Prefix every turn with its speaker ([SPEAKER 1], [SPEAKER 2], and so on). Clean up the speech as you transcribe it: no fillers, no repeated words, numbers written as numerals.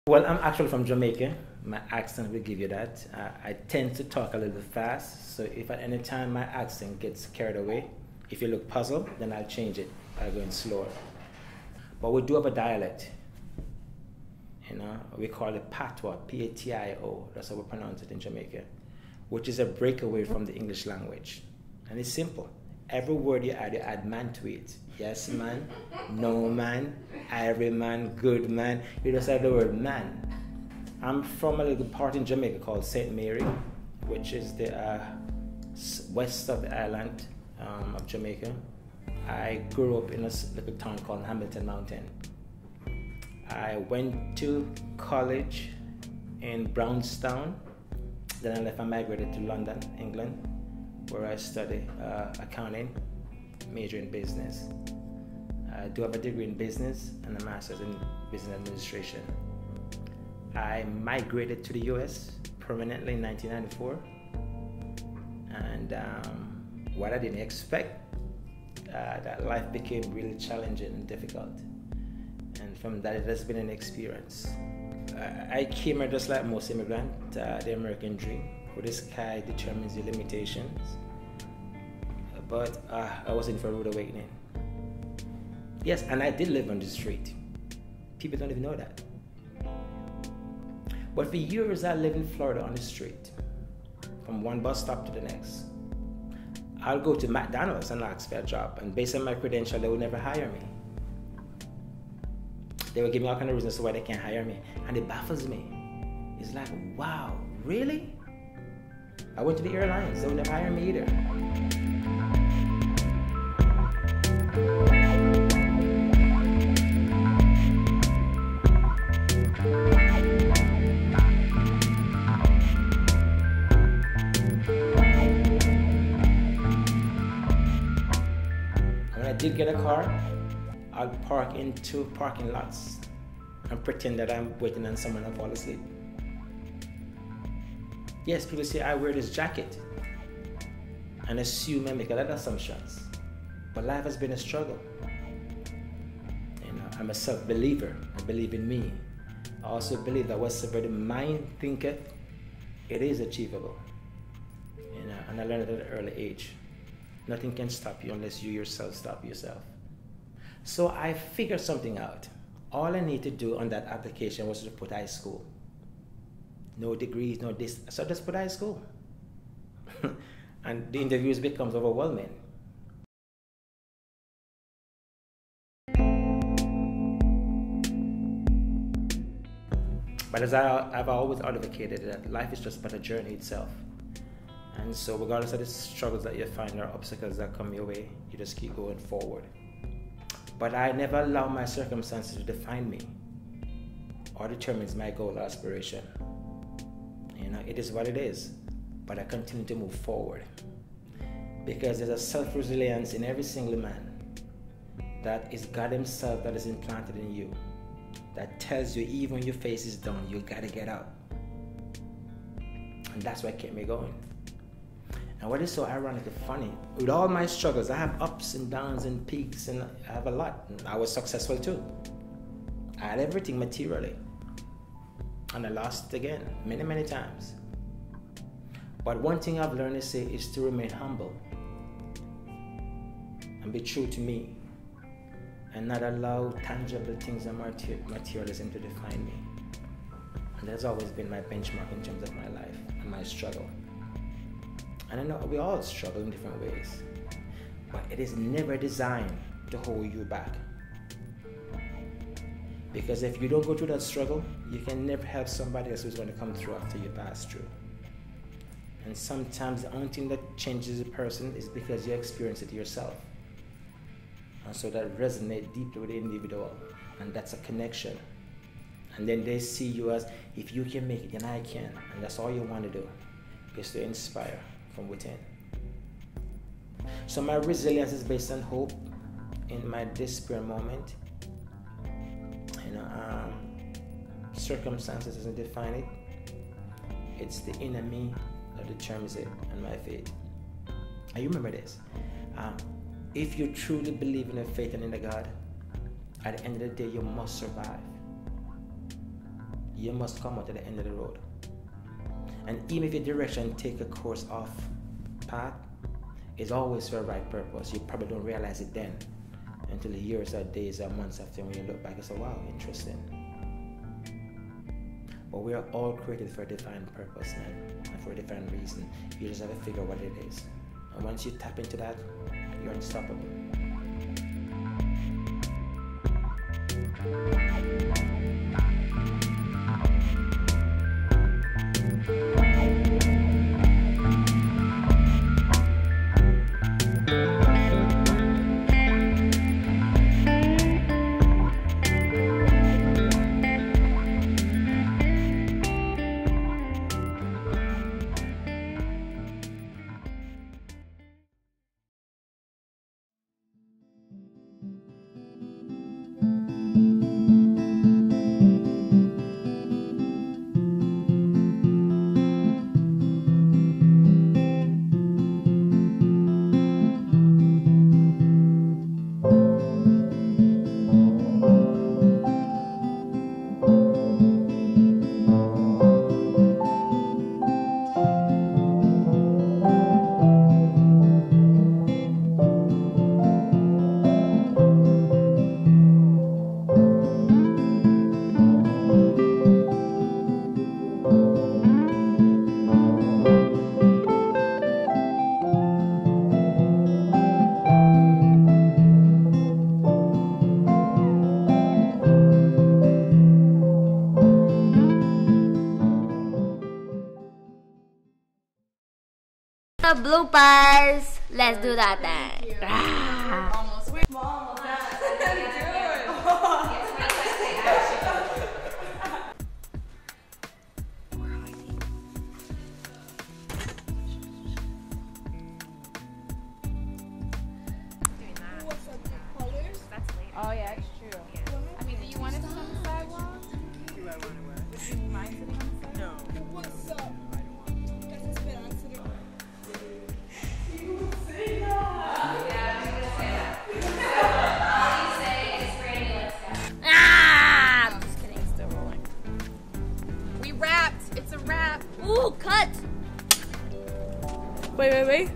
[SPEAKER 1] Well, I'm actually from Jamaica. My accent will give you that. I tend to talk a little bit fast, so if at any time my accent gets carried away, if you look puzzled, then I'll change it by going slower. But we do have a dialect. You know, we call it Patois, P-A-T-I-O. That's how we pronounce it in Jamaica, which is a breakaway from the English language. And it's simple. Every word you add man to it. Yes man, no man, every man, good man. You just add the word man. I'm from a little part in Jamaica called St. Mary, which is the west of the island of Jamaica. I grew up in a little town called Hamilton Mountain. I went to college in Brownstown. Then I left and migrated to London, England, where I studied accounting, major in business. I do have a degree in business and a master's in business administration. I migrated to the US permanently in 1994. And what I didn't expect, that life became really challenging and difficult. And from that, it has been an experience. I came here just like most immigrants, the American dream, where the sky determines your limitations. But I was in for a rude awakening. Yes, and I did live on the street. People don't even know that. But for years, I lived in Florida on the street, from one bus stop to the next. I'll go to McDonald's and ask for a job, and based on my credential, they would never hire me. They would give me all kinds of reasons why they can't hire me, and it baffles me. It's like, wow, really? I went to the airlines, they would never hire me either. When I did get a car, I'll park in 2 parking lots and pretend that I'm waiting on someone to fall asleep. Yes, people say I wear this jacket and assume I make a lot of assumptions. But life has been a struggle. You know, I'm a self-believer. I believe in me. I also believe that whatsoever the mind thinketh, it is achievable. You know, and I learned at an early age. Nothing can stop you unless you yourself stop yourself. So I figured something out. All I need to do on that application was to put high school. No degrees, no this. So just put high school. And the interviews becomes overwhelming. But as I've always advocated, that life is just but a journey itself. And so regardless of the struggles that you find or obstacles that come your way, you just keep going forward. But I never allow my circumstances to define me or determines my goal or aspiration. You know, it is what it is, but I continue to move forward. Because there's a self-resilience in every single man that is God himself that is implanted in you, that tells you even when your face is down, you gotta get up. And that's what kept me going. And what is so ironic and funny, with all my struggles, I have ups and downs and peaks, and I have a lot. And I was successful too. I had everything materially. And I lost it again, many, many times. But one thing I've learned to say is to remain humble and be true to me and not allow tangible things and materialism to define me. And that's always been my benchmark in terms of my life and my struggle. And I know we all struggle in different ways, but it is never designed to hold you back. Because if you don't go through that struggle, you can never help somebody else who's going to come through after you pass through. And sometimes the only thing that changes a person is because you experience it yourself. And so that resonates deeply with the individual, and that's a connection. And then they see you as, if you can make it, then I can. And that's all you want to do, is to inspire from within. So my resilience is based on hope in my despair moment. You know, circumstances doesn't define it. It's the inner me that determines it, and my faith. And you remember this. If you truly believe in a faith and in a God, at the end of the day, you must survive. you must come out to the end of the road. And even if your direction take a course off path, it's always for the right purpose. You probably don't realize it then until years or days or months after, when you look back and say, wow, interesting. But we are all created for a defined purpose, man, and for a defined reason. You just have to figure what it is. And once you tap into that, you're unstoppable.
[SPEAKER 2] Bloopers. Let's do that then.
[SPEAKER 3] Almost. Oh yeah, it's true. I mean, do you want to sit on the sidewalk? Do I want to what? Would you mind sitting on the sidewalk? No. What's up?
[SPEAKER 2] Ooh, cut!
[SPEAKER 3] Wait.